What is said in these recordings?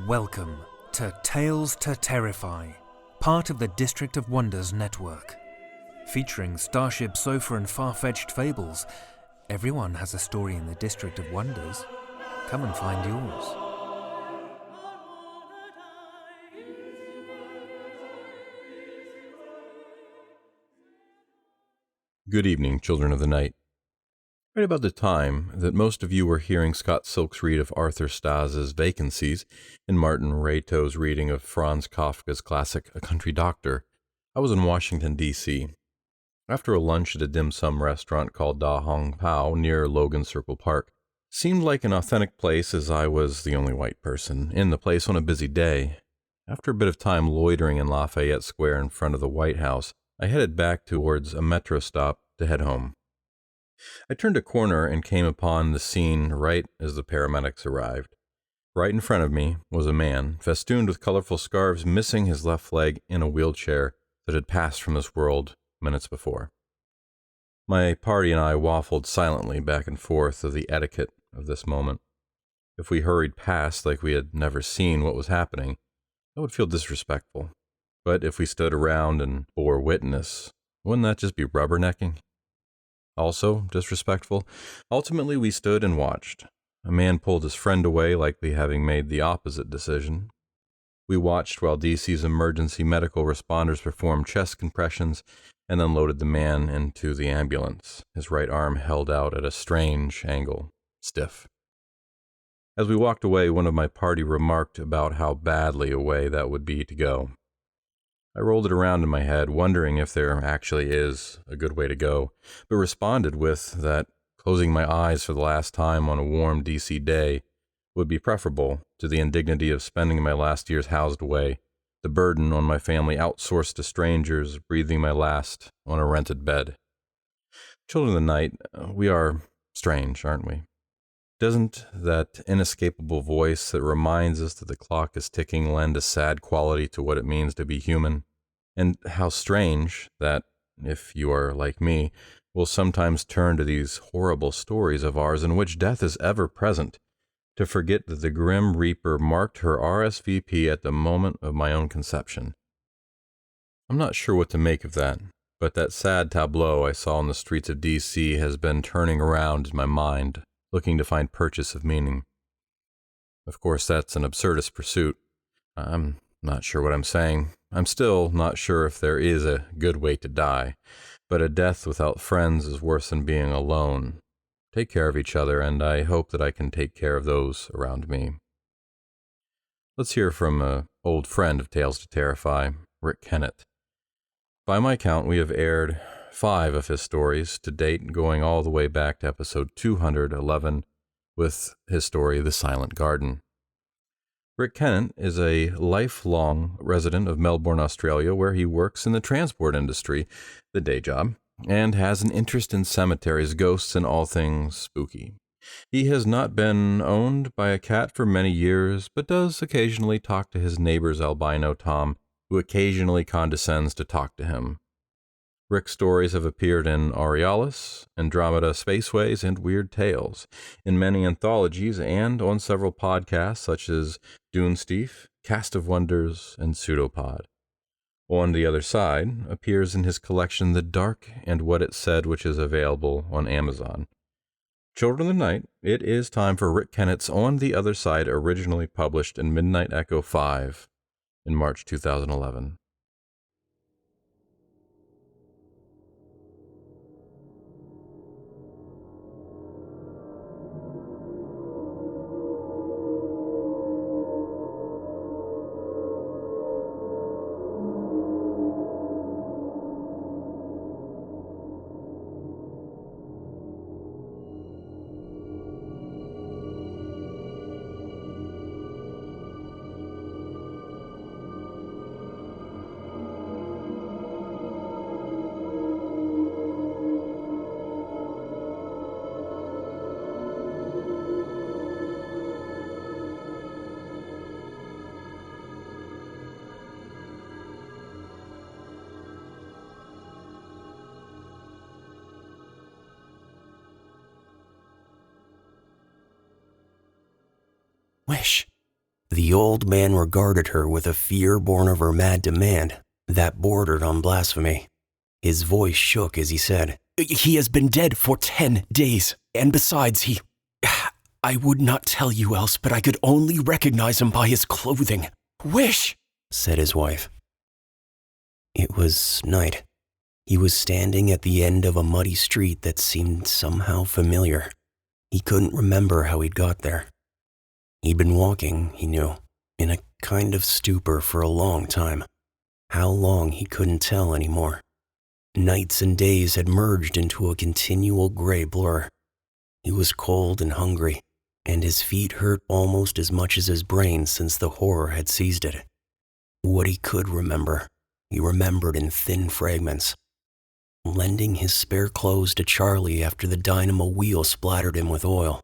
Welcome to Tales to Terrify, part of the District of Wonders network. Featuring Starship Sofa and far-fetched fables, everyone has a story in the District of Wonders. Come and find yours. Good evening, children of the night. Right about the time that most of you were hearing Scott Silks read of Arthur Stas's Vacancies and Martin Rato's reading of Franz Kafka's classic A Country Doctor, I was in Washington, D.C. After a lunch at a dim sum restaurant called Da Hong Pao near Logan Circle Park. Seemed like an authentic place as I was the only white person in the place on a busy day. After a bit of time loitering in Lafayette Square in front of the White House, I headed back towards a metro stop to head home. I turned a corner and came upon the scene right as the paramedics arrived. Right in front of me was a man, festooned with colorful scarves, missing his left leg in a wheelchair that had passed from this world minutes before. My party and I waffled silently back and forth of the etiquette of this moment. If we hurried past like we had never seen what was happening, that would feel disrespectful. But if we stood around and bore witness, wouldn't that just be rubbernecking? Also disrespectful. Ultimately, we stood and watched. A man pulled his friend away, likely having made the opposite decision. We watched while DC's emergency medical responders performed chest compressions and then loaded the man into the ambulance, his right arm held out at a strange angle, stiff. As we walked away, one of my party remarked about how badly a way that would be to go. I rolled it around in my head, wondering if there actually is a good way to go, but responded with that closing my eyes for the last time on a warm D.C. day would be preferable to the indignity of spending my last years housed away, the burden on my family outsourced to strangers, breathing my last on a rented bed. Children of the night, we are strange, aren't we? Doesn't that inescapable voice that reminds us that the clock is ticking lend a sad quality to what it means to be human? And how strange that, if you are like me, will sometimes turn to these horrible stories of ours in which death is ever present, to forget that the grim reaper marked her RSVP at the moment of my own conception. I'm not sure what to make of that, but that sad tableau I saw in the streets of D.C. has been turning around in my mind, looking to find purchase of meaning. Of course, that's an absurdist pursuit. I'm not sure what I'm saying. I'm still not sure if there is a good way to die, but a death without friends is worse than being alone. Take care of each other, and I hope that I can take care of those around me. Let's hear from an old friend of Tales to Terrify, Rick Kennett. By my count, we have aired 5 of his stories to date, going all the way back to episode 211 with his story, The Silent Garden. Rick Kennett is a lifelong resident of Melbourne, Australia, where he works in the transport industry, the day job, and has an interest in cemeteries, ghosts, and all things spooky. He has not been owned by a cat for many years, but does occasionally talk to his neighbor's albino Tom, who occasionally condescends to talk to him. Rick's stories have appeared in Aurealis, Andromeda Spaceways, and Weird Tales, in many anthologies, and on several podcasts such as Dunesteef, Cast of Wonders, and Pseudopod. On the Other Side appears in his collection The Dark and What It Said, which is available on Amazon. Children of the Night, it is time for Rick Kennett's On the Other Side, originally published in Midnight Echo 5 in March 2011. Wish. The old man regarded her with a fear born of her mad demand that bordered on blasphemy. His voice shook as he said, "He has been dead for 10 days, and besides, I would not tell you else, but I could only recognize him by his clothing." "Wish," said his wife. It was night. He was standing at the end of a muddy street that seemed somehow familiar. He couldn't remember how he'd got there. He'd been walking, he knew, in a kind of stupor for a long time. How long he couldn't tell anymore. Nights and days had merged into a continual gray blur. He was cold and hungry, and his feet hurt almost as much as his brain since the horror had seized it. What he could remember, he remembered in thin fragments. Lending his spare clothes to Charlie after the dynamo wheel splattered him with oil.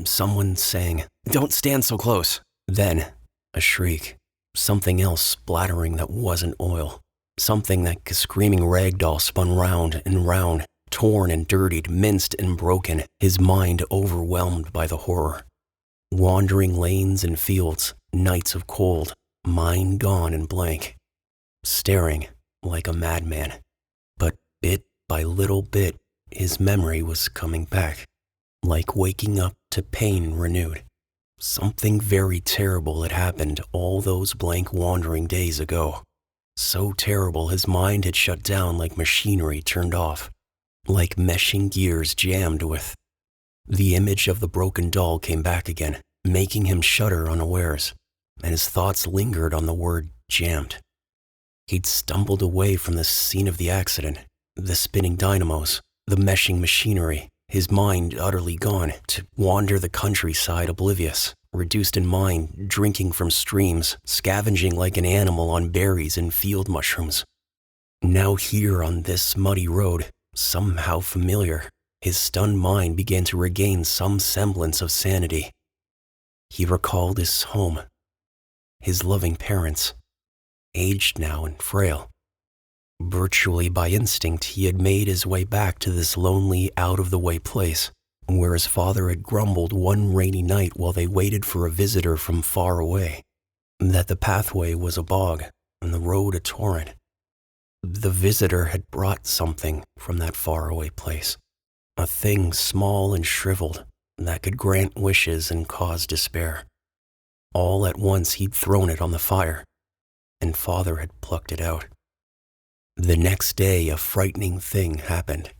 Someone saying, "Don't stand so close." Then, a shriek. Something else splattering that wasn't oil. Something like a screaming ragdoll spun round and round, torn and dirtied, minced and broken, his mind overwhelmed by the horror. Wandering lanes and fields, nights of cold, mind gone and blank. Staring like a madman. But bit by little bit, his memory was coming back, like waking up to pain renewed. Something very terrible had happened all those blank wandering days ago. So terrible his mind had shut down like machinery turned off, like meshing gears jammed with. The image of the broken doll came back again, making him shudder unawares, and his thoughts lingered on the word jammed. He'd stumbled away from the scene of the accident, the spinning dynamos, the meshing machinery, his mind utterly gone, to wander the countryside oblivious, reduced in mind, drinking from streams, scavenging like an animal on berries and field mushrooms. Now here on this muddy road, somehow familiar, his stunned mind began to regain some semblance of sanity. He recalled his home, his loving parents, aged now and frail. Virtually by instinct, he had made his way back to this lonely, out-of-the-way place, where his father had grumbled one rainy night while they waited for a visitor from far away, that the pathway was a bog and the road a torrent. The visitor had brought something from that faraway place, a thing small and shriveled that could grant wishes and cause despair. All at once he'd thrown it on the fire, and father had plucked it out. The next day, a frightening thing happened.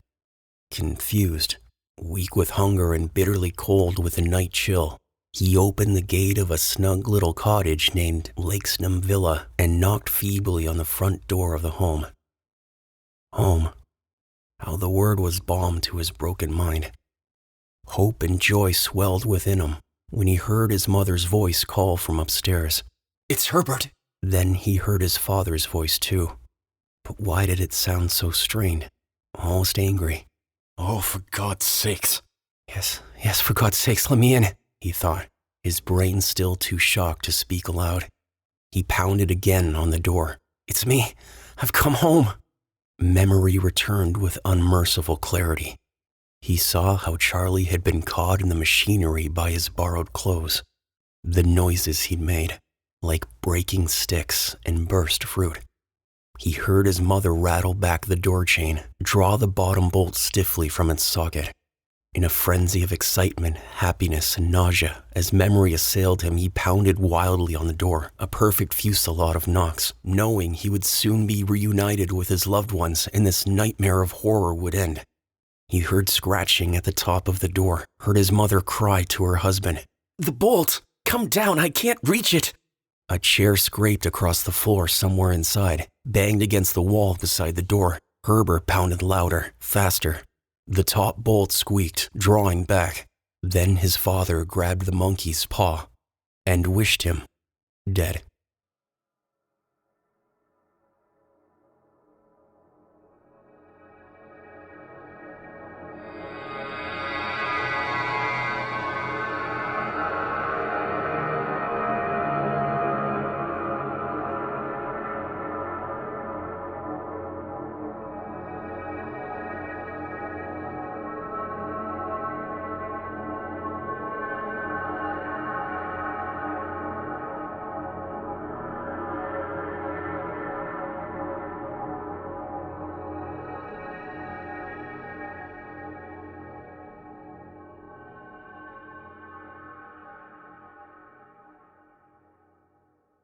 Confused, weak with hunger and bitterly cold with the night chill, he opened the gate of a snug little cottage named Lakesnam Villa and knocked feebly on the front door of the home. Home. How the word was balm to his broken mind. Hope and joy swelled within him when he heard his mother's voice call from upstairs. "It's Herbert." Then he heard his father's voice too. But why did it sound so strained, almost angry? "Oh, for God's sakes." Yes, for God's sakes, let me in," he thought, his brain still too shocked to speak aloud. He pounded again on the door. "It's me. I've come home." Memory returned with unmerciful clarity. He saw how Charlie had been caught in the machinery by his borrowed clothes. The noises he'd made, like breaking sticks and burst fruit. He heard his mother rattle back the door chain, draw the bottom bolt stiffly from its socket. In a frenzy of excitement, happiness, and nausea, as memory assailed him, he pounded wildly on the door, a perfect fusillade of knocks, knowing he would soon be reunited with his loved ones and this nightmare of horror would end. He heard scratching at the top of the door, heard his mother cry to her husband, "The bolt! Come down, I can't reach it!" A chair scraped across the floor somewhere inside, banged against the wall beside the door. Herbert pounded louder, faster. The top bolt squeaked, drawing back. Then his father grabbed the monkey's paw and wished him dead.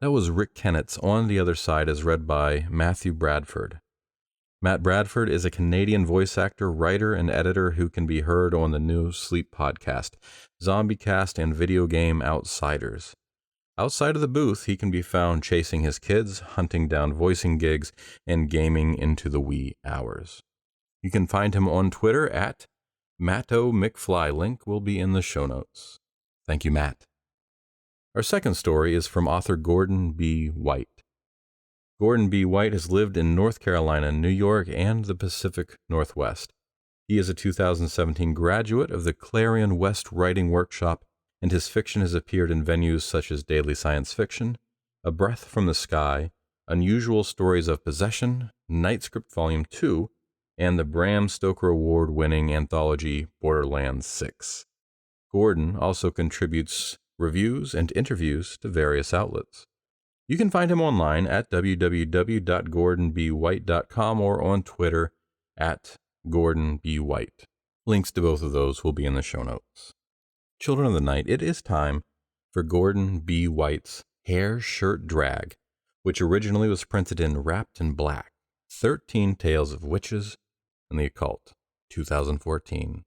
That was Rick Kennett's On the Other Side as read by Matthew Bradford. Matt Bradford is a Canadian voice actor, writer, and editor who can be heard on the new Sleep podcast, ZombieCast, and video game Outsiders. Outside of the booth, he can be found chasing his kids, hunting down voicing gigs, and gaming into the wee hours. You can find him on Twitter at MattoMcFly. Link will be in the show notes. Thank you, Matt. Our second story is from author Gordon B. White. Gordon B. White has lived in North Carolina, New York, and the Pacific Northwest. He is a 2017 graduate of the Clarion West Writing Workshop, and his fiction has appeared in venues such as Daily Science Fiction, A Breath from the Sky, Unusual Stories of Possession, Nightscript Volume 2, and the Bram Stoker Award-winning anthology Borderlands 6. Gordon also contributes reviews and interviews to various outlets. You can find him online at www.gordonbwhite.com or on Twitter at GordonBWhite. Links to both of those will be in the show notes. Children of the Night, it is time for Gordon B. White's Hair Shirt Drag, which originally was printed in Wrapped in Black, 13 Tales of Witches and the Occult, 2014.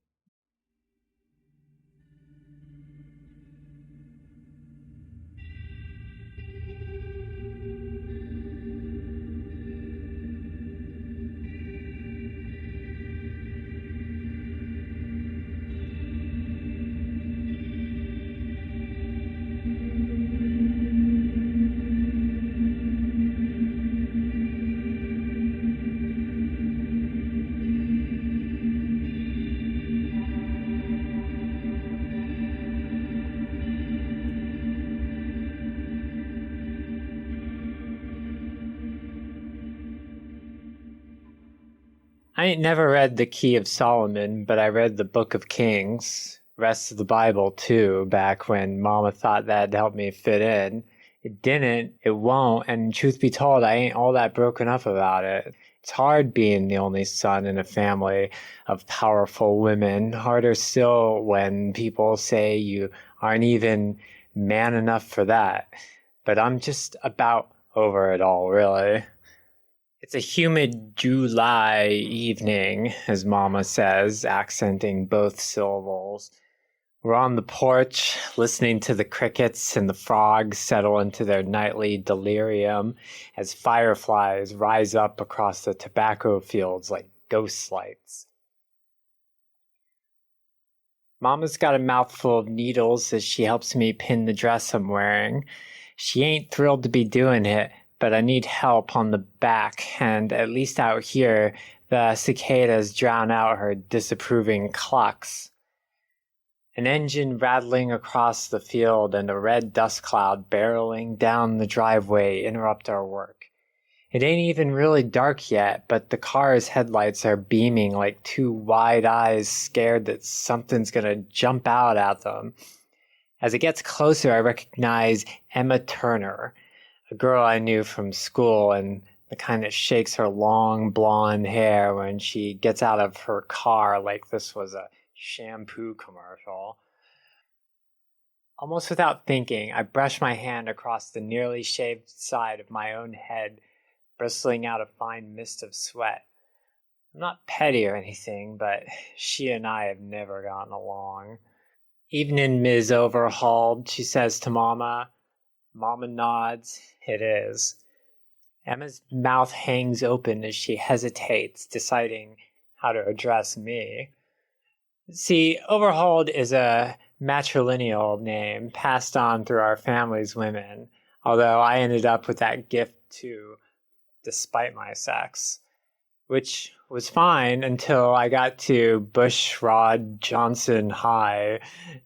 I ain't never read The Key of Solomon, but I read the Book of Kings, rest of the Bible too, back when Mama thought that'd help me fit in. It didn't, it won't, and truth be told, I ain't all that broken up about it. It's hard being the only son in a family of powerful women. Harder still when people say you aren't even man enough for that. But I'm just about over it all, really. It's a humid July evening, as Mama says, accenting both syllables. We're on the porch, listening to the crickets and the frogs settle into their nightly delirium as fireflies rise up across the tobacco fields like ghost lights. Mama's got a mouthful of needles as she helps me pin the dress I'm wearing. She ain't thrilled to be doing it, but I need help on the back, and at least out here, the cicadas drown out her disapproving clucks. An engine rattling across the field and a red dust cloud barreling down the driveway interrupt our work. It ain't even really dark yet, but the car's headlights are beaming like two wide eyes scared that something's gonna jump out at them. As it gets closer, I recognize Emma Turner, a girl I knew from school, and the kind that shakes her long blonde hair when she gets out of her car like this was a shampoo commercial. Almost without thinking, I brush my hand across the nearly shaved side of my own head, bristling out a fine mist of sweat. I'm not petty or anything, but she and I have never gotten along. "Evening, Ms. Overhauled," she says to Mama. Mama nods. It is. Emma's mouth hangs open as she hesitates, deciding how to address me. See, Overhauled is a matrilineal name passed on through our family's women, although I ended up with that gift too, despite my sex. Which was fine until I got to Bushrod Johnson High,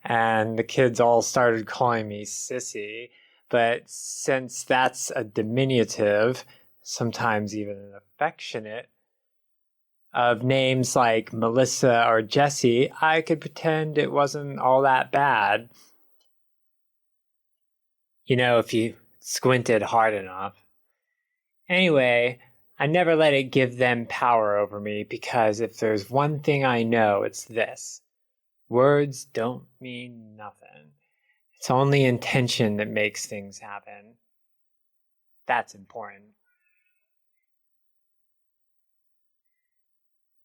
and the kids all started calling me Sissy. But since that's a diminutive, sometimes even an affectionate, of names like Melissa or Jessie, I could pretend it wasn't all that bad. You know, if you squinted hard enough. Anyway, I never let it give them power over me, because if there's one thing I know, it's this. Words don't mean nothing. It's only intention that makes things happen. That's important.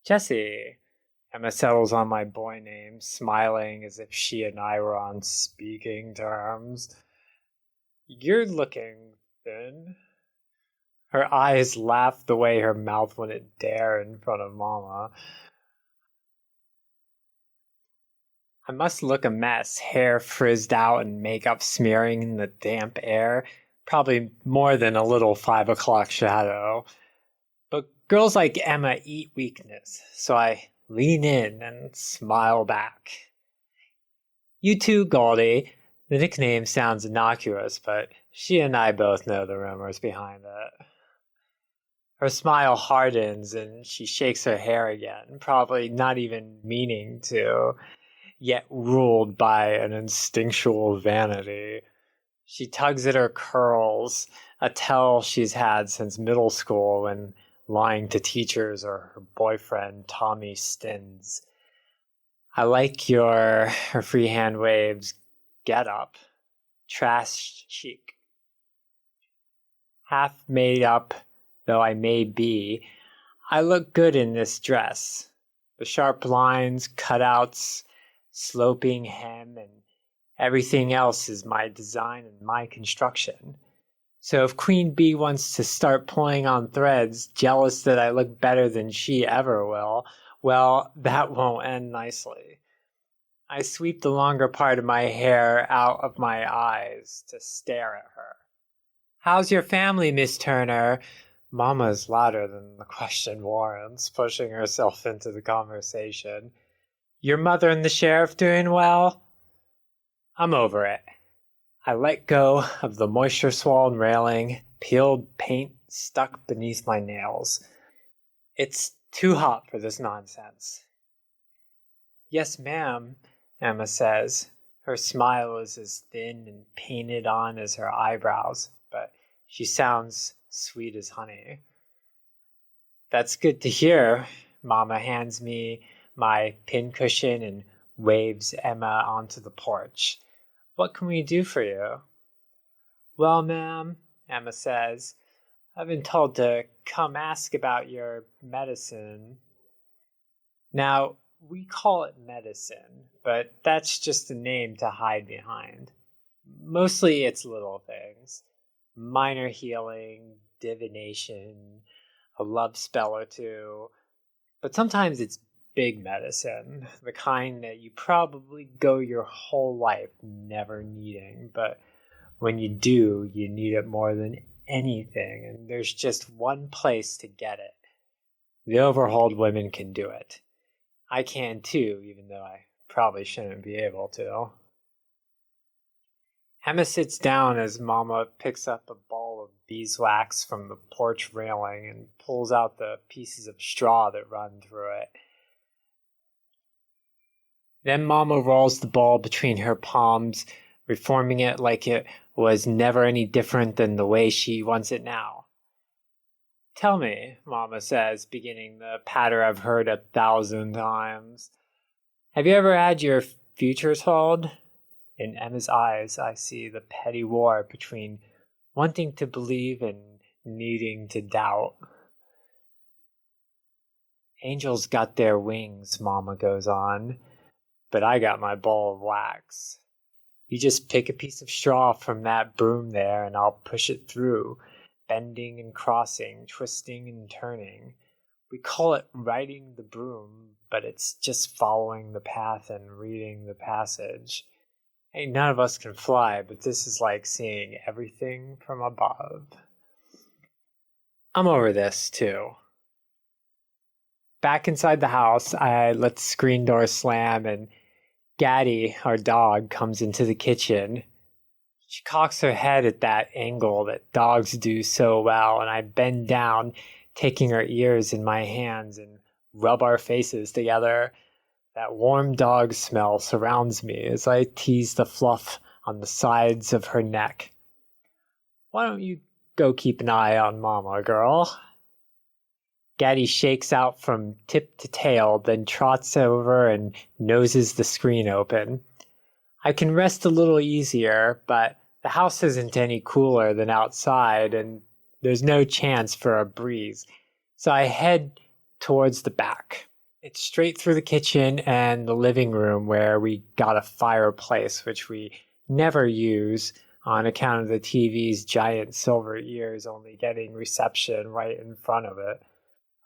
Jesse. Emma settles on my boy name, smiling as if she and I were on speaking terms. You're looking thin. Her eyes laughed the way her mouth wouldn't dare in front of Mama. I must look a mess, hair frizzed out and makeup smearing in the damp air. Probably more than a little 5 o'clock shadow. But girls like Emma eat weakness, so I lean in and smile back. You too, Goldie. The nickname sounds innocuous, but she and I both know the rumors behind it. Her smile hardens and she shakes her hair again, probably not even meaning to, yet ruled by an instinctual vanity. She tugs at her curls, a tell she's had since middle school when lying to teachers or her boyfriend, Tommy Stins. I like her free hand waves, get up, trash chic. Half made up though I may be, I look good in this dress. The sharp lines, cutouts, sloping hem, and everything else is my design and my construction. So if Queen Bee wants to start pulling on threads, jealous that I look better than she ever will, well, that won't end nicely. I sweep the longer part of my hair out of my eyes to stare at her. How's your family, Miss Turner? Mama's louder than the question warrants, pushing herself into the conversation. Your mother and the sheriff doing well? I'm over it. I let go of the moisture-swollen railing, peeled paint stuck beneath my nails. It's too hot for this nonsense. Yes, ma'am, Emma says. Her smile is as thin and painted on as her eyebrows, but she sounds sweet as honey. That's good to hear. Mama hands me my pincushion and waves Emma onto the porch. What can we do for you? Well, ma'am, Emma says, I've been told to come ask about your medicine. Now, we call it medicine, but that's just a name to hide behind. Mostly it's little things. Minor healing, divination, a love spell or two. But sometimes it's big medicine, the kind that you probably go your whole life never needing, but when you do, you need it more than anything, and there's just one place to get it. The overhauled women can do it. I can too, even though I probably shouldn't be able to. Emma sits down as Mama picks up a ball of beeswax from the porch railing and pulls out the pieces of straw that run through it. Then Mama rolls the ball between her palms, reforming it like it was never any different than the way she wants it now. Tell me, Mama says, beginning the patter I've heard 1,000 times. Have you ever had your future told? In Emma's eyes, I see the petty war between wanting to believe and needing to doubt. Angels got their wings, Mama goes on, but I got my ball of wax. You just pick a piece of straw from that broom there and I'll push it through, bending and crossing, twisting and turning. We call it riding the broom, but it's just following the path and reading the passage. Hey, none of us can fly, but this is like seeing everything from above. I'm over this, too. Back inside the house, I let the screen door slam and Gaddy, our dog, comes into the kitchen. She cocks her head at that angle that dogs do so well, and I bend down, taking her ears in my hands and rub our faces together. That warm dog smell surrounds me as I tease the fluff on the sides of her neck. Why don't you go keep an eye on Mama, girl? Gaddy shakes out from tip to tail, then trots over and noses the screen open. I can rest a little easier, but the house isn't any cooler than outside, and there's no chance for a breeze. So I head towards the back. It's straight through the kitchen and the living room where we got a fireplace, which we never use on account of the TV's giant silver ears only getting reception right in front of it.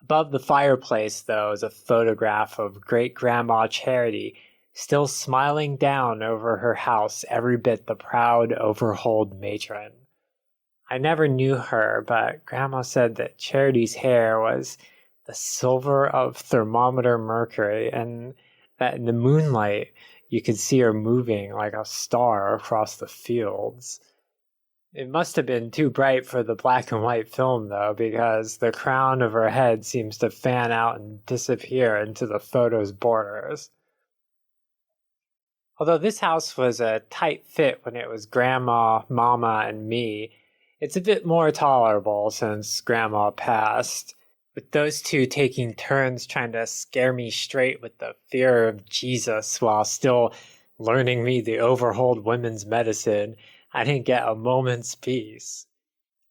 Above the fireplace, though, is a photograph of Great-Grandma Charity, still smiling down over her house, every bit the proud, overhauled matron. I never knew her, but Grandma said that Charity's hair was the silver of thermometer mercury, and that in the moonlight you could see her moving like a star across the fields. It must have been too bright for the black and white film, though, because the crown of her head seems to fan out and disappear into the photo's borders. Although this house was a tight fit when it was Grandma, Mama, and me, it's a bit more tolerable since Grandma passed, with those two taking turns trying to scare me straight with the fear of Jesus while still learning me the overhauled women's medicine. I didn't get a moment's peace.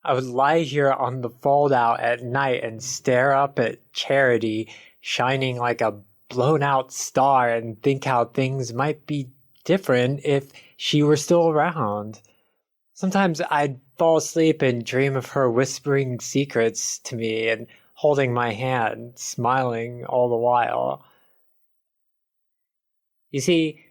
I would lie here on the fold-out at night and stare up at Charity shining like a blown-out star and think how things might be different if she were still around. Sometimes I'd fall asleep and dream of her whispering secrets to me and holding my hand, smiling all the while. You see,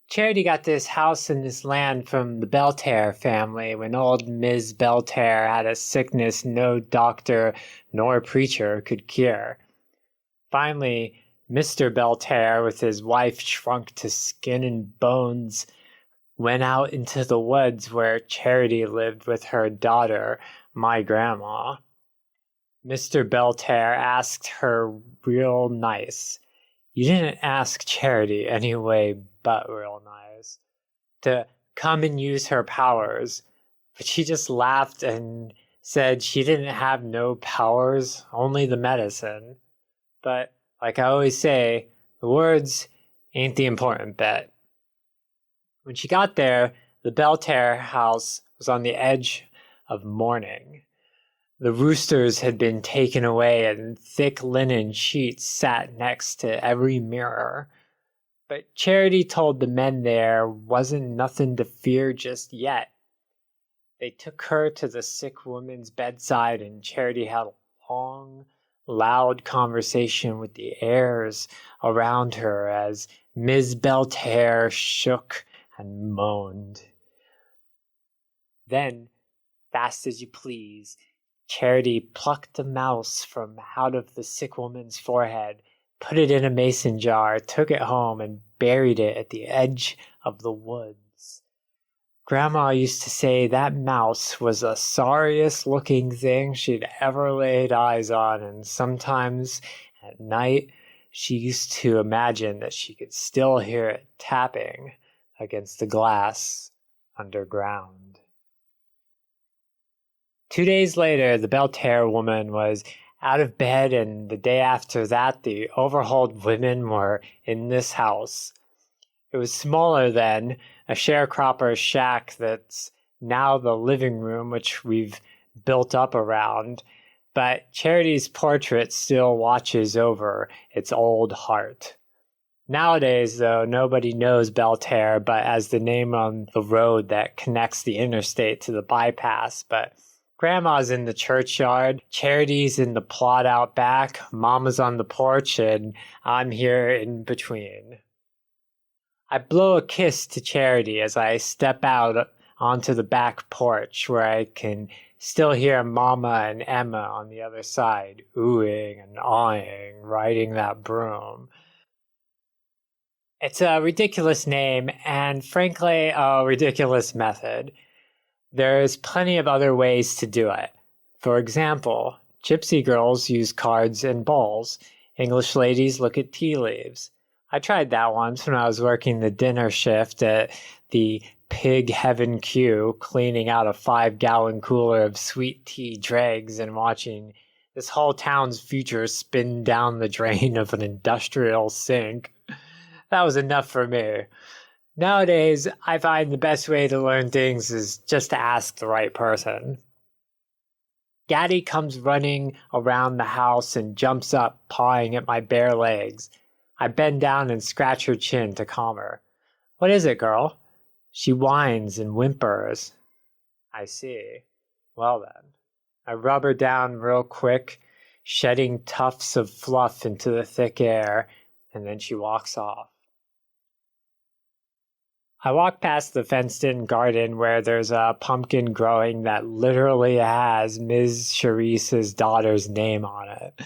Charity got this house and this land from the Belterre family when old Ms. Belterre had a sickness no doctor nor preacher could cure. Finally, Mr. Belterre, with his wife shrunk to skin and bones, went out into the woods where Charity lived with her daughter, my grandma. Mr. Belterre asked her real nice. You didn't ask Charity anyway, but real nice, to come and use her powers, but she just laughed and said she didn't have no powers, only the medicine. But, like I always say, the words ain't the important bit. When she got there, the Belterre house was on the edge of mourning. The roosters had been taken away and thick linen sheets sat next to every mirror. But Charity told the men there wasn't nothing to fear just yet. They took her to the sick woman's bedside and Charity had a long, loud conversation with the heirs around her as Ms. Belterre shook and moaned. Then, fast as you please, Charity plucked a mouse from out of the sick woman's forehead, put it in a mason jar, took it home, and buried it at the edge of the woods. Grandma used to say that mouse was the sorriest looking thing she'd ever laid eyes on, and sometimes at night she used to imagine that she could still hear it tapping against the glass underground. 2 days later, the Belterre woman was out of bed, and the day after that, the overhauled women were in this house. It was smaller then, a sharecropper's shack that's now the living room, which we've built up around, but Charity's portrait still watches over its old heart. Nowadays, though, nobody knows Belterre but as the name on the road that connects the interstate to the bypass, but Grandma's in the churchyard, Charity's in the plot out back, Mama's on the porch, and I'm here in between. I blow a kiss to Charity as I step out onto the back porch where I can still hear Mama and Emma on the other side, oohing and awing, riding that broom. It's a ridiculous name and, frankly, a ridiculous method. There's plenty of other ways to do it. For example, gypsy girls use cards and balls. English ladies look at tea leaves. I tried that once when I was working the dinner shift at the Pig Heaven Q, cleaning out a 5-gallon cooler of sweet tea dregs and watching this whole town's future spin down the drain of an industrial sink. That was enough for me. Nowadays, I find the best way to learn things is just to ask the right person. Gaddy comes running around the house and jumps up, pawing at my bare legs. I bend down and scratch her chin to calm her. What is it, girl? She whines and whimpers. I see. Well then. I rub her down real quick, shedding tufts of fluff into the thick air, and then she walks off. I walk past the fenced-in garden where there's a pumpkin growing that literally has Ms. Charisse's daughter's name on it.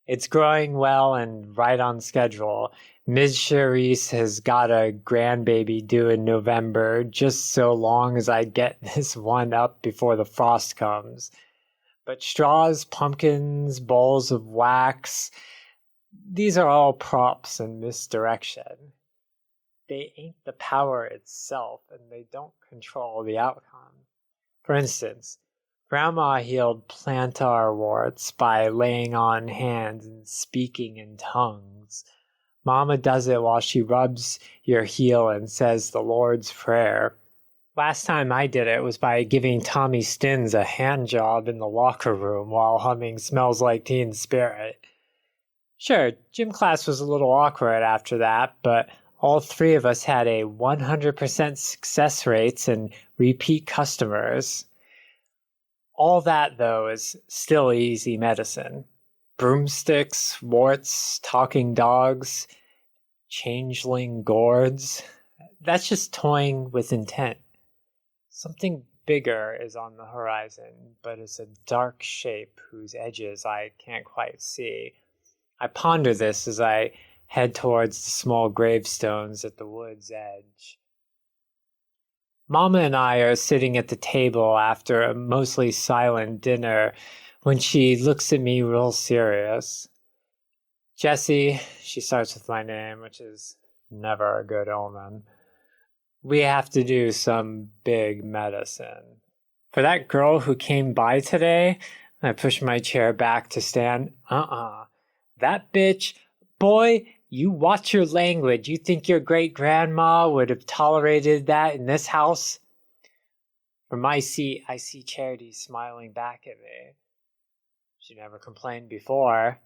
It's growing well and right on schedule. Ms. Charisse has got a grandbaby due in November, just so long as I get this one up before the frost comes. But straws, pumpkins, bowls of wax, these are all props and misdirection. They ain't the power itself, and they don't control the outcome. For instance, Grandma healed plantar warts by laying on hands and speaking in tongues. Mama does it while she rubs your heel and says the Lord's Prayer. Last time I did it was by giving Tommy Stins a hand job in the locker room while humming Smells Like Teen Spirit. Sure, gym class was a little awkward after that, but all three of us had a 100% success rates and repeat customers. All that, though, is still easy medicine. Broomsticks, warts, talking dogs, changeling gourds. That's just toying with intent. Something bigger is on the horizon, but it's a dark shape whose edges I can't quite see. I ponder this as I head towards the small gravestones at the wood's edge. Mama and I are sitting at the table after a mostly silent dinner when she looks at me real serious. Jessie, she starts with my name, which is never a good omen. We have to do some big medicine. For that girl who came by today, I push my chair back to stand. That bitch, boy, you watch your language. You think your great-grandma would have tolerated that in this house? From my seat, I see Charity smiling back at me. She never complained before.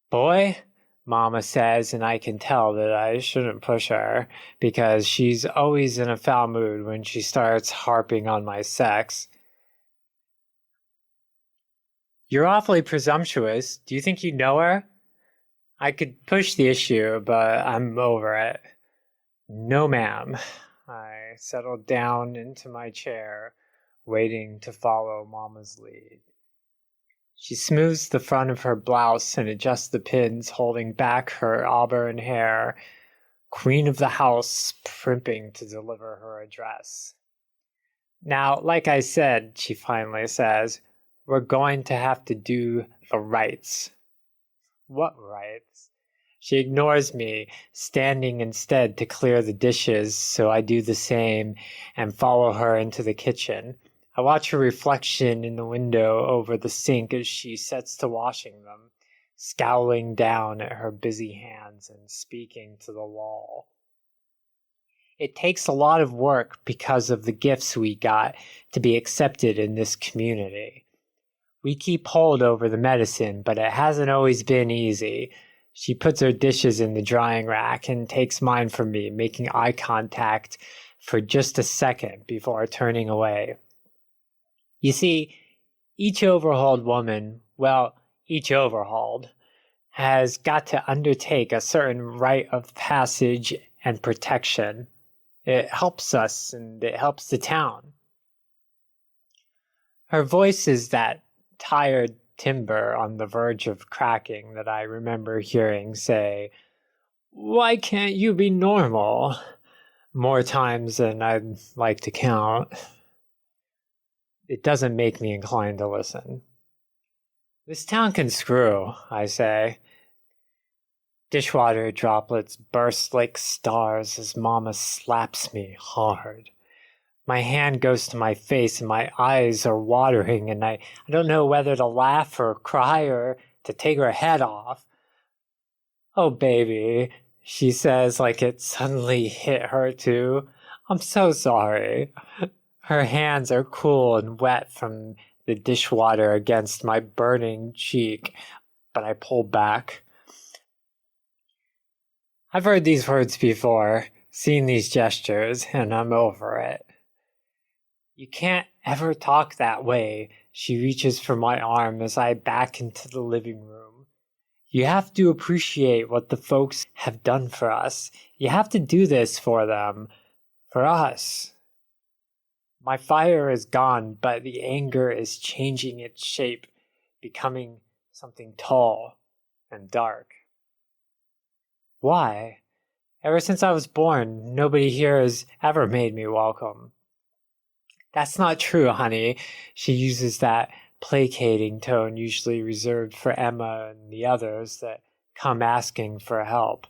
Boy, Mama says, and I can tell that I shouldn't push her, because she's always in a foul mood when she starts harping on my sex. You're awfully presumptuous. Do you think you know her? I could push the issue, but I'm over it. No, ma'am. I settled down into my chair, waiting to follow Mama's lead. She smooths the front of her blouse and adjusts the pins holding back her auburn hair, queen of the house, primping to deliver her address. Now, like I said, she finally says, we're going to have to do the rites. What rights? She ignores me, standing instead to clear the dishes, so I do the same and follow her into the kitchen. I watch her reflection in the window over the sink as she sets to washing them, scowling down at her busy hands and speaking to the wall. It takes a lot of work because of the gifts we got to be accepted in this community. We keep hold over the medicine, but it hasn't always been easy. She puts her dishes in the drying rack and takes mine from me, making eye contact for just a second before turning away. You see, each overhauled woman, each overhauled, has got to undertake a certain rite of passage and protection. It helps us and it helps the town. Her voice is that tired timber on the verge of cracking that I remember hearing say, "Why can't you be normal?" more times than I'd like to count. It doesn't make me inclined to listen. This town can screw, I say. Dishwater droplets burst like stars as Mama slaps me hard. My hand goes to my face and my eyes are watering and I don't know whether to laugh or cry or to take her head off. "Oh, baby," she says like it suddenly hit her too. "I'm so sorry." Her hands are cool and wet from the dishwater against my burning cheek, but I pull back. I've heard these words before, seen these gestures, and I'm over it. You can't ever talk that way. She reaches for my arm as I back into the living room. You have to appreciate what the folks have done for us. You have to do this for them, for us. My fire is gone, but the anger is changing its shape, becoming something tall and dark. Why? Ever since I was born, nobody here has ever made me welcome. That's not true, honey. She uses that placating tone usually reserved for Emma and the others that come asking for help.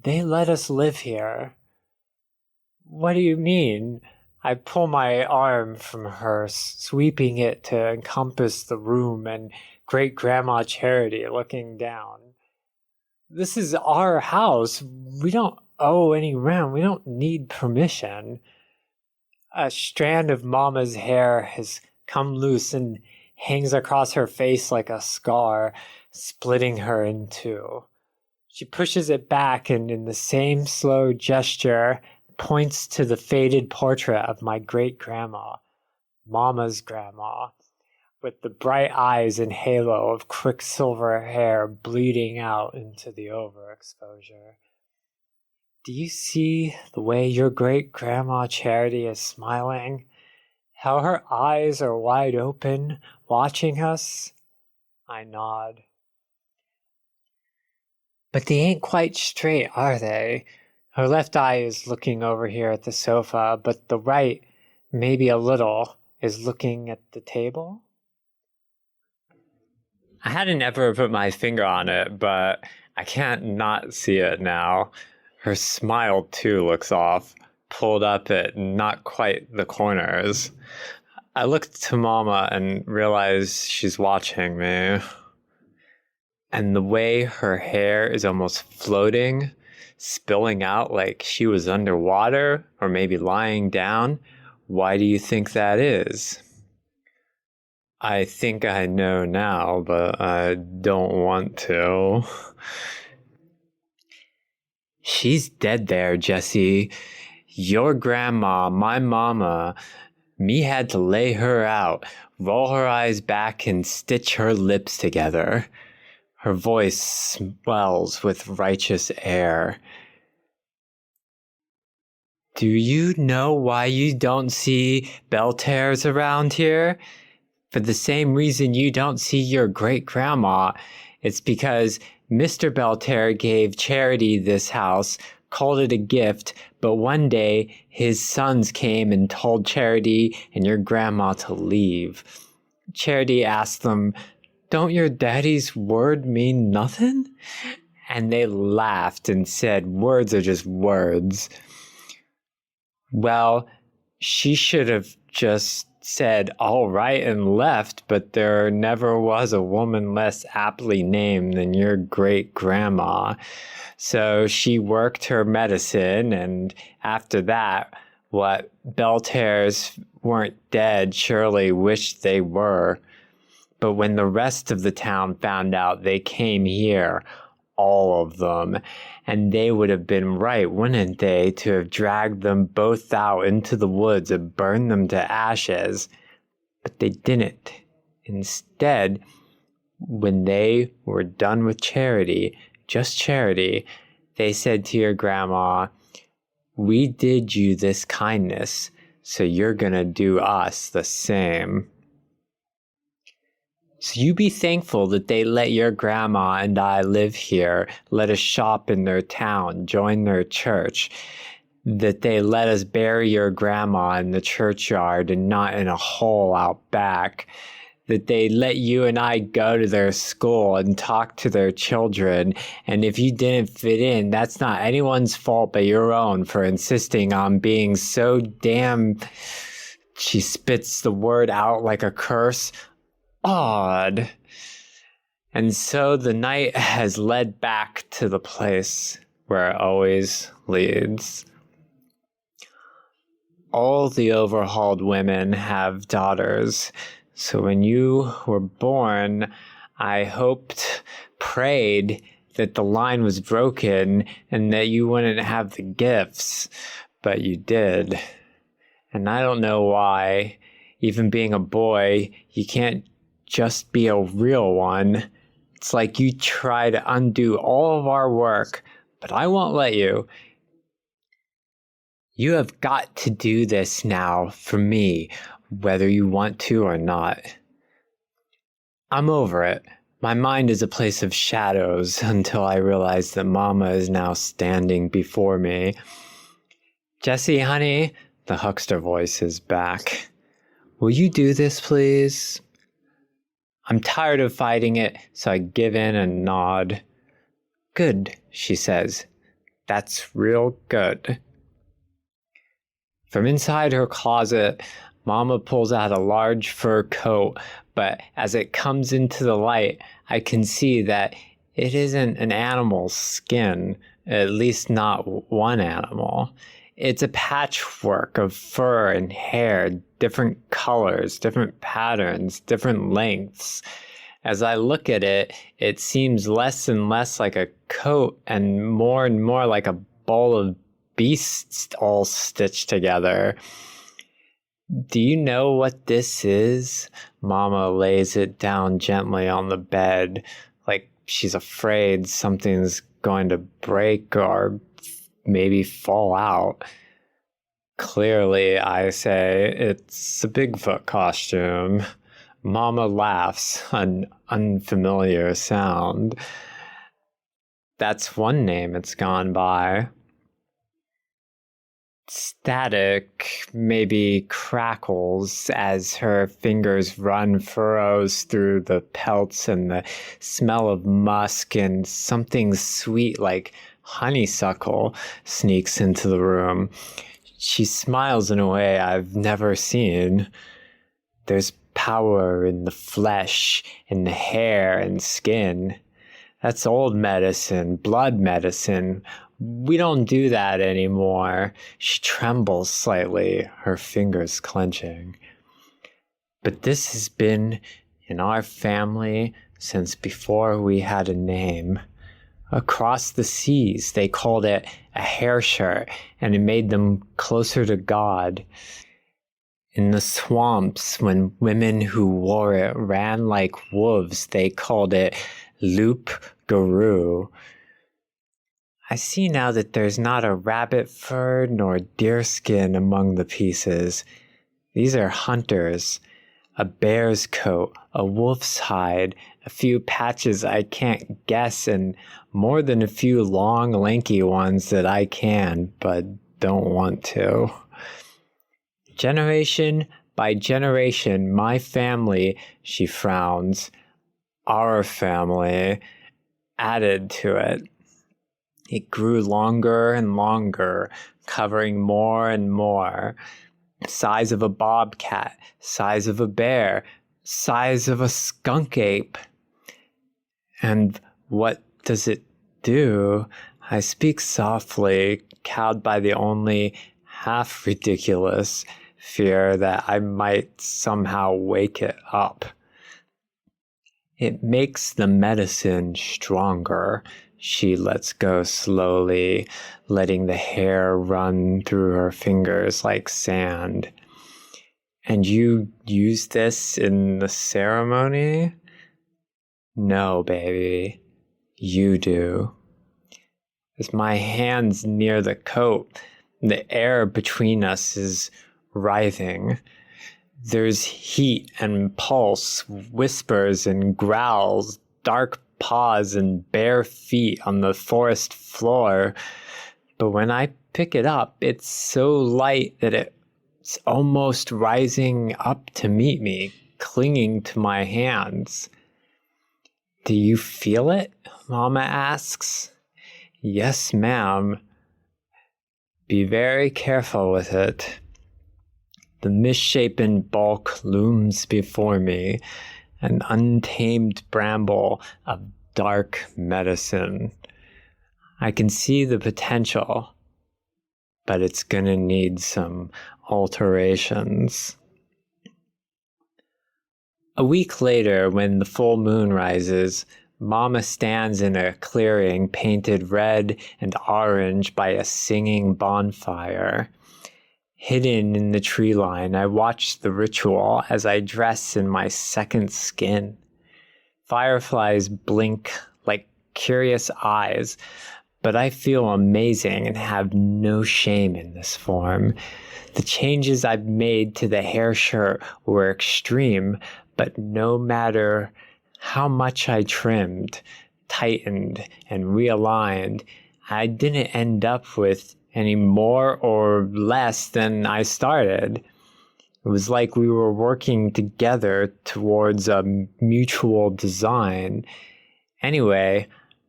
They let us live here. What do you mean? I pull my arm from her, sweeping it to encompass the room, and Great-Grandma Charity looking down. This is our house. We don't owe any rent. We don't need permission. A strand of Mama's hair has come loose and hangs across her face like a scar, splitting her in two. She pushes it back and, in the same slow gesture, points to the faded portrait of my great-grandma, Mama's grandma, with the bright eyes and halo of quicksilver hair bleeding out into the overexposure. Do you see the way your great-grandma Charity is smiling? How her eyes are wide open, watching us? I nod. But they ain't quite straight, are they? Her left eye is looking over here at the sofa, but the right, maybe a little, is looking at the table? I hadn't ever put my finger on it, but I can't not see it now. Her smile, too, looks off, pulled up at not quite the corners. I look to Mama and realize she's watching me. And the way her hair is almost floating, spilling out like she was underwater or maybe lying down, why do you think that is? I think I know now, but I don't want to. She's dead there, Jesse. Your grandma, my mama, me had to lay her out, roll her eyes back, and stitch her lips together. Her voice swells with righteous air. Do you know why you don't see Belters around here? For the same reason you don't see your great-grandma. It's because Mr. Belter gave Charity this house, called it a gift, but one day his sons came and told Charity and your grandma to leave. Charity asked them, "Don't your daddy's word mean nothing?" And they laughed and said, "Words are just words." Well, she should have just said all right and left, but there never was a woman less aptly named than your great-grandma. So she worked her medicine, and after that, what Belters weren't dead surely wished they were. But when the rest of the town found out, they came here, all of them, and they would have been right, wouldn't they, to have dragged them both out into the woods and burned them to ashes. But they didn't. Instead, when they were done with Charity, just Charity, they said to your grandma, "We did you this kindness, so you're gonna do us the same." So you be thankful that they let your grandma and I live here, let us shop in their town, join their church, that they let us bury your grandma in the churchyard and not in a hole out back, that they let you and I go to their school and talk to their children, and if you didn't fit in, that's not anyone's fault but your own for insisting on being so damn... She spits the word out like a curse. Odd. And so the night has led back to the place where it always leads. All the overhauled women have daughters. So when you were born, I hoped, prayed that the line was broken and that you wouldn't have the gifts, but you did. And I don't know why, even being a boy, you can't just be a real one. It's like you try to undo all of our work, but I won't let you. You have got to do this now for me, whether you want to or not. I'm over it. My mind is a place of shadows until I realize that Mama is now standing before me. Jessie, honey, the huckster voice is back. Will you do this, please? I'm tired of fighting it, so I give in and nod. Good, she says. That's real good. From inside her closet, Mama pulls out a large fur coat, but as it comes into the light, I can see that it isn't an animal's skin, at least not one animal. It's a patchwork of fur and hair, different colors, different patterns, different lengths. As I look at it, it seems less and less like a coat and more like a bowl of beasts all stitched together. Do you know what this is? Mama lays it down gently on the bed, like she's afraid something's going to break or maybe fall out. Clearly, I say, it's a Bigfoot costume. Mama laughs, an unfamiliar sound. That's one name it's gone by. Static maybe crackles as her fingers run furrows through the pelts, and the smell of musk and something sweet like honeysuckle sneaks into the room. She smiles in a way I've never seen. There's power in the flesh, in the hair and skin. That's old medicine, blood medicine. We don't do that anymore. She trembles slightly, her fingers clenching. But this has been in our family since before we had a name. Across the seas, they called it a hair shirt, and it made them closer to God. In the swamps, when women who wore it ran like wolves, they called it loup garou. I see now that there's not a rabbit fur nor deerskin among the pieces. These are hunters. A bear's coat, a wolf's hide, a few patches I can't guess, and more than a few long, lanky ones that I can, but don't want to. Generation by generation, my family, she frowns, our family, added to it. It grew longer and longer, covering more and more. Size of a bobcat, size of a bear, size of a skunk ape. And what does it do? I speak softly, cowed by the only half ridiculous fear that I might somehow wake it up. It makes the medicine stronger. She lets go slowly, letting the hair run through her fingers like sand. And you use this in the ceremony? No, baby. You do. As my hand's near the coat, the air between us is writhing. There's heat and pulse, whispers and growls, dark paws and bare feet on the forest floor. But when I pick it up, it's so light that it's almost rising up to meet me, clinging to my hands. Do you feel it? Mama asks. Yes, ma'am. Be very careful with it. The misshapen bulk looms before me, an untamed bramble of dark medicine. I can see the potential, but it's gonna need some alterations. A week later, when the full moon rises, Mama stands in a clearing painted red and orange by a singing bonfire. Hidden in the tree line, I watch the ritual as I dress in my second skin. Fireflies blink like curious eyes, but I feel amazing and have no shame in this form. The changes I've made to the hair shirt were extreme, but no matter how much I trimmed, tightened, and realigned, I didn't end up with any more or less than I started. It was like we were working together towards a mutual design. Anyway,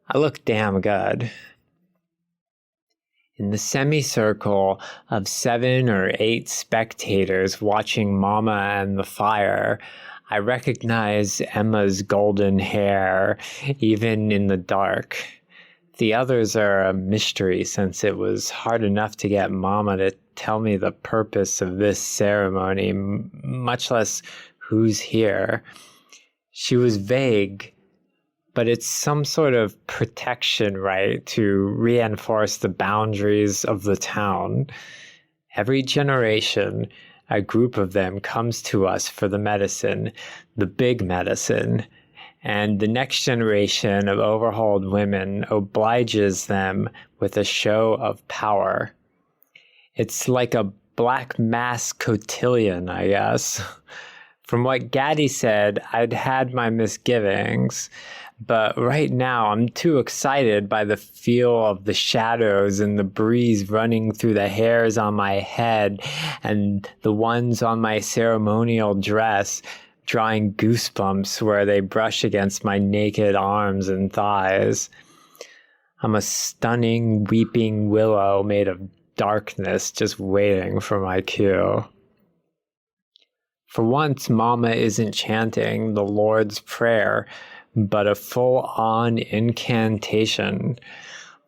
I look damn good. In the semicircle of 7 or 8 spectators watching Mama and the fire, I recognize Emma's golden hair, even in the dark. The others are a mystery, since it was hard enough to get Mama to tell me the purpose of this ceremony, much less who's here. She was vague, but it's some sort of protection, right, to reinforce the boundaries of the town. Every generation, a group of them comes to us for the medicine, the big medicine, and the next generation of overhauled women obliges them with a show of power. It's like a black mass cotillion, I guess. From what Gaddy said, I'd had my misgivings, but right now I'm too excited by the feel of the shadows and the breeze running through the hairs on my head and the ones on my ceremonial dress, drawing goosebumps where they brush against my naked arms and thighs. I'm a stunning, weeping willow made of darkness, just waiting for my cue. For once, Mama isn't chanting the Lord's Prayer, but a full-on incantation.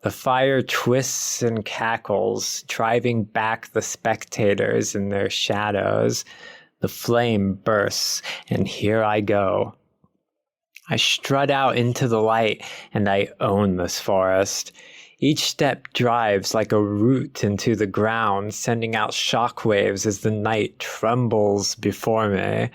The fire twists and cackles, driving back the spectators in their shadows. The flame bursts, and here I go. I strut out into the light, and I own this forest. Each step drives like a root into the ground, sending out shockwaves as the night trembles before me.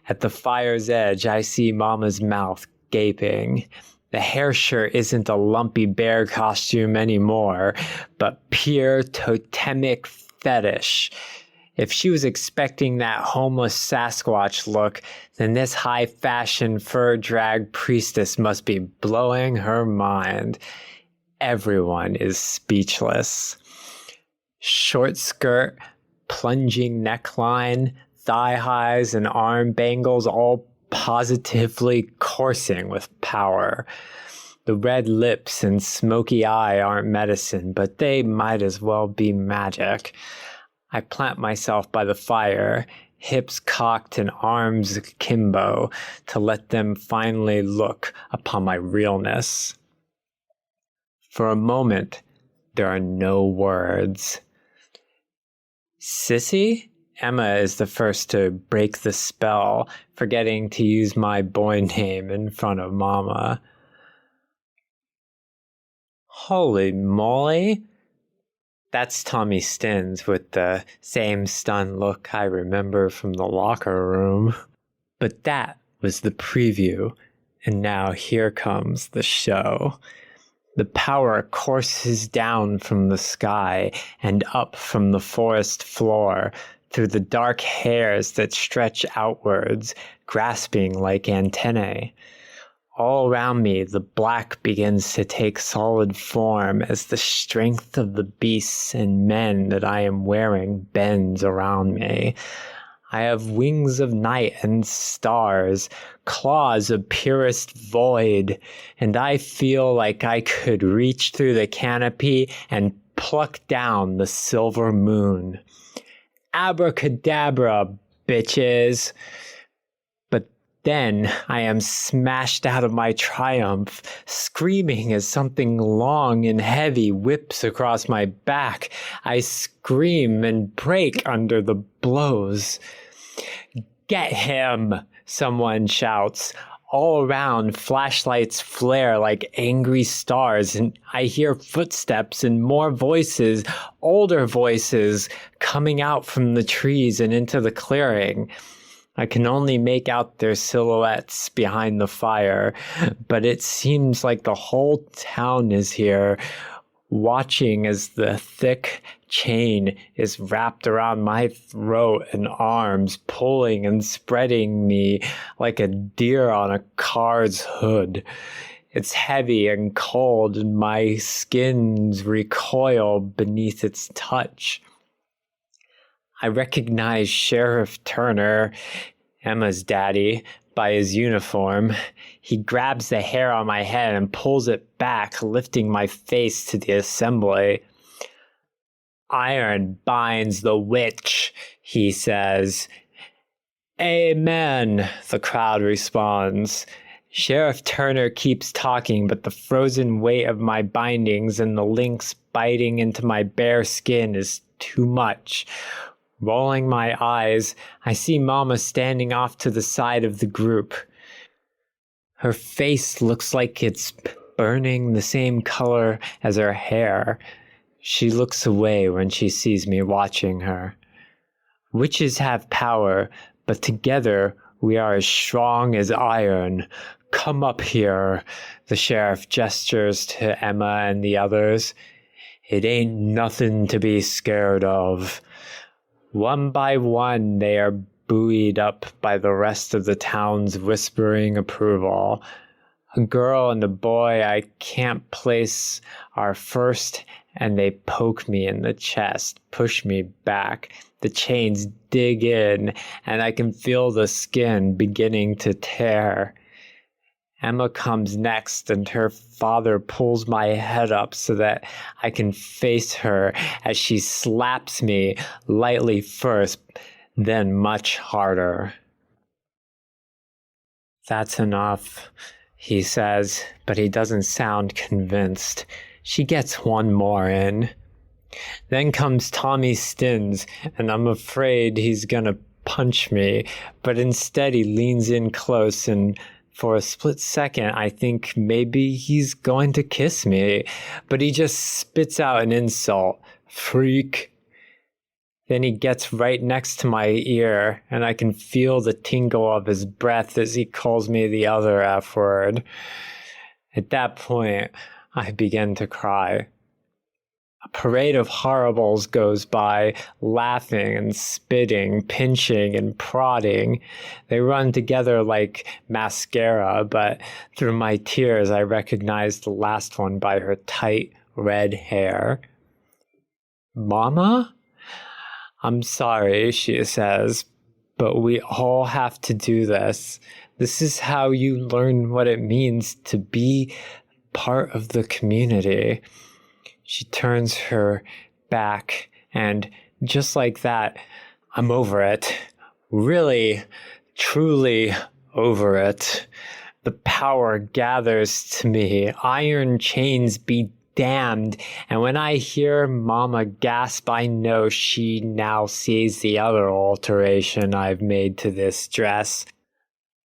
At the fire's edge, I see Mama's mouth gaping. The hair shirt isn't a lumpy bear costume anymore, but pure totemic fetish. If she was expecting that homeless Sasquatch look, then this high-fashion fur drag priestess must be blowing her mind. Everyone is speechless. Short skirt, plunging neckline, thigh highs, and arm bangles all positively coursing with power. The red lips and smoky eye aren't medicine, but they might as well be magic. I plant myself by the fire, hips cocked and arms akimbo, to let them finally look upon my realness. For a moment, there are no words. Sissy? Emma is the first to break the spell, forgetting to use my boy name in front of Mama. Holy moly! That's Tommy Stins with the same stunned look I remember from the locker room. But that was the preview, and now here comes the show. The power courses down from the sky and up from the forest floor through the dark hairs that stretch outwards, grasping like antennae. All around me, the black begins to take solid form as the strength of the beasts and men that I am wearing bends around me. I have wings of night and stars, claws of purest void, and I feel like I could reach through the canopy and pluck down the silver moon. Abracadabra, bitches! But then I am smashed out of my triumph, screaming as something long and heavy whips across my back. I scream and break under the blows. Get him! someone shouts. All around, flashlights flare like angry stars, and I hear footsteps and more voices, older voices, coming out from the trees and into the clearing. I can only make out their silhouettes behind the fire, but it seems like the whole town is here, watching as the thick chain is wrapped around my throat and arms, pulling and spreading me like a deer on a car's hood. It's heavy and cold, and my skins recoil beneath its touch. I recognize Sheriff Turner, Emma's daddy, by his uniform. He grabs the hair on my head and pulls it back, lifting my face to the assembly. "Iron binds the witch," he says. "Amen," the crowd responds. Sheriff Turner keeps talking, but the frozen weight of my bindings and the links biting into my bare skin is too much. Rolling my eyes, I see Mama standing off to the side of the group. Her face looks like it's burning the same color as her hair. She looks away when she sees me watching her. Witches have power, but together we are as strong as iron. "Come up here," the sheriff gestures to Emma and the others. "It ain't nothing to be scared of." One by one, they are buoyed up by the rest of the town's whispering approval. A girl and a boy I can't place are first, and they poke me in the chest, push me back. The chains dig in, and I can feel the skin beginning to tear. Emma comes next, and her father pulls my head up so that I can face her as she slaps me lightly first, then much harder. "That's enough," he says, but he doesn't sound convinced. She gets one more in. Then comes Tommy Stins, and I'm afraid he's gonna punch me, but instead he leans in close, and for a split second I think maybe he's going to kiss me, but he just spits out an insult. "Freak." Then he gets right next to my ear, and I can feel the tingle of his breath as he calls me the other F word. At that point, I begin to cry. A parade of horribles goes by, laughing and spitting, pinching and prodding. They run together like mascara, but through my tears I recognize the last one by her tight red hair. "Mama?" "I'm sorry," she says, "but we all have to do this. This is how you learn what it means to be part of the community." She turns her back, and just like that, I'm over it. Really, truly over it. The power gathers to me. Iron chains be damned. And when I hear Mama gasp, I know she now sees the other alteration I've made to this dress.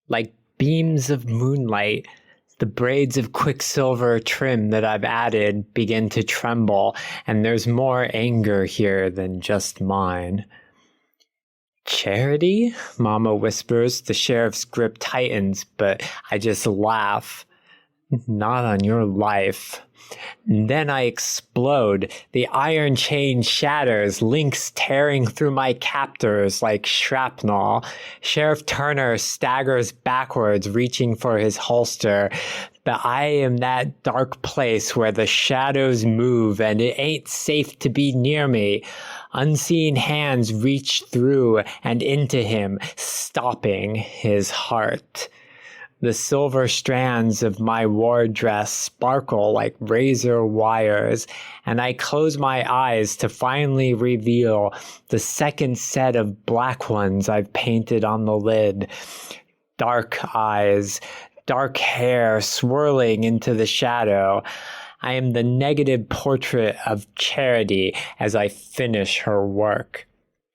Like beams of moonlight, the braids of quicksilver trim that I've added begin to tremble, and there's more anger here than just mine. "Charity?" Mama whispers. The sheriff's grip tightens, but I just laugh. "Not on your life." And then I explode. The iron chain shatters, links tearing through my captors like shrapnel. Sheriff Turner staggers backwards, reaching for his holster. But I am that dark place where the shadows move, and it ain't safe to be near me. Unseen hands reach through and into him, stopping his heart. The silver strands of my war dress sparkle like razor wires, and I close my eyes to finally reveal the second set of black ones I've painted on the lid. Dark eyes, dark hair swirling into the shadow. I am the negative portrait of Charity as I finish her work.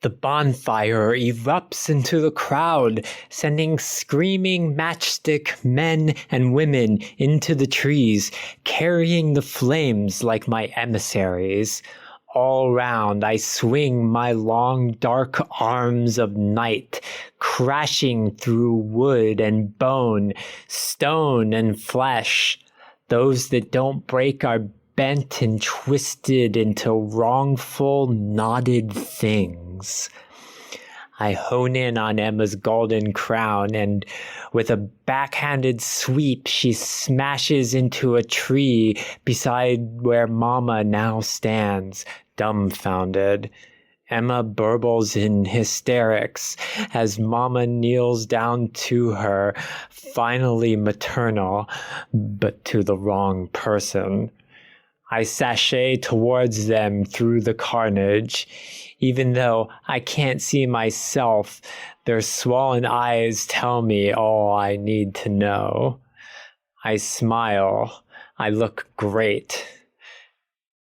The bonfire erupts into the crowd, sending screaming matchstick men and women into the trees, carrying the flames like my emissaries. All round I swing my long dark arms of night, crashing through wood and bone, stone and flesh. Those that don't break are bent and twisted into wrongful, knotted things. I hone in on Emma's golden crown, and with a backhanded sweep, she smashes into a tree beside where Mama now stands, dumbfounded. Emma burbles in hysterics as Mama kneels down to her, finally maternal, but to the wrong person. I sashay towards them through the carnage. Even though I can't see myself, their swollen eyes tell me all I need to know. I smile. I look great.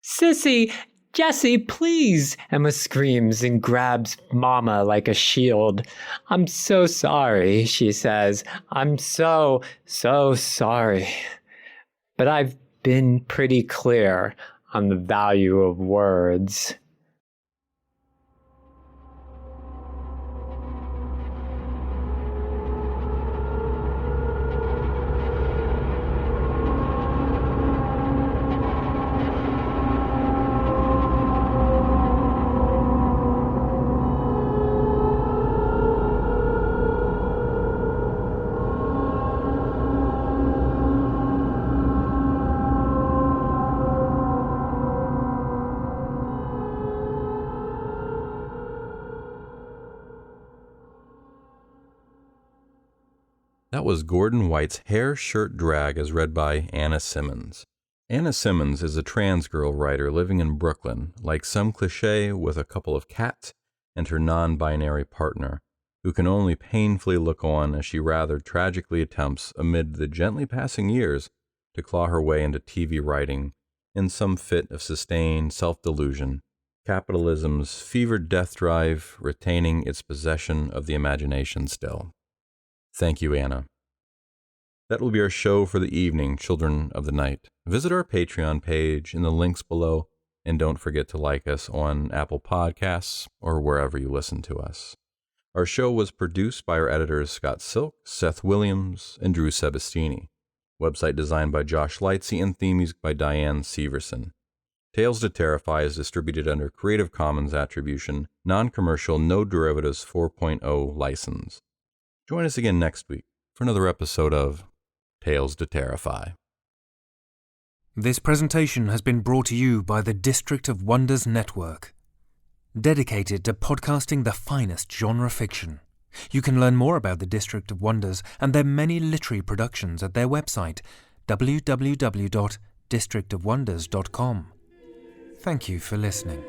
"Sissy! Jessie, please!" Emma screams and grabs Mama like a shield. "I'm so sorry," she says. "I'm so sorry. But I've been pretty clear on the value of words." That was Gordon White's Hair Shirt Drag as read by Anna Simmons. Anna Simmons is a trans girl writer living in Brooklyn, like some cliché, with a couple of cats and her non-binary partner, who can only painfully look on as she rather tragically attempts, amid the gently passing years, to claw her way into TV writing in some fit of sustained self-delusion, capitalism's fevered death drive retaining its possession of the imagination still. Thank you, Anna. That will be our show for the evening, Children of the Night. Visit our Patreon page in the links below, and don't forget to like us on Apple Podcasts or wherever you listen to us. Our show was produced by our editors Scott Silk, Seth Williams, and Drew Sebastini. Website designed by Josh Lightsey and theme music by Diane Severson. Tales to Terrify is distributed under Creative Commons Attribution, Non-Commercial, No Derivatives 4.0 license. Join us again next week for another episode of Tales to Terrify. This presentation has been brought to you by the District of Wonders Network, dedicated to podcasting the finest genre fiction. You can learn more about the District of Wonders and their many literary productions at their website, www.districtofwonders.com. Thank you for listening.